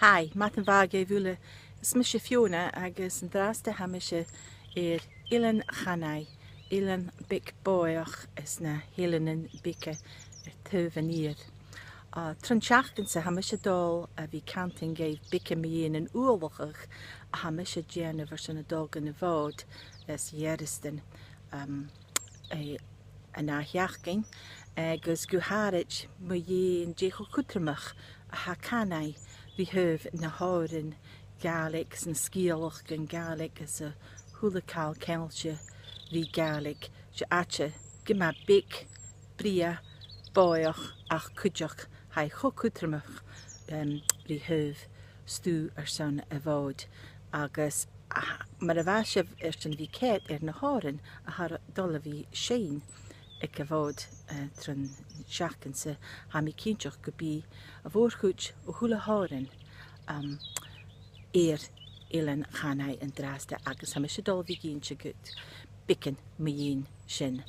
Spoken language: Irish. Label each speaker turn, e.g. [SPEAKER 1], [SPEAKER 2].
[SPEAKER 1] Hi, mat an bhage bhúla is me se Fiona agus an drásta ha me se ilan chanai, ilan bic bóach is na hélanan bice tuvaníir. Transeachtan sa ha me se dul a bhí canting géh bice míon an uolachach a ha me se déana ver san na dulgan na bhód is dhearristan an áheachcin agus guharit mu dhéon décho cutramach a ha canai bhí thuh na háirin Gaelic san scíalach gan Gaelic is a thuúlaáil ceilte bhí Gaelic se áte go má bic bria bóach ach cuideach ha chocutramach bhí thuh stú ar san a bhód agus mar a bheit sibh ar an bhí céit ar na háirin a thar dul a bhí séin ag a bhód tran seachcan sa ha mí cínteach go bí a bhórchuid ó thula háirin ilan chanai an drásta agus ha me se dul bhí ginn se gut bicin míon sin.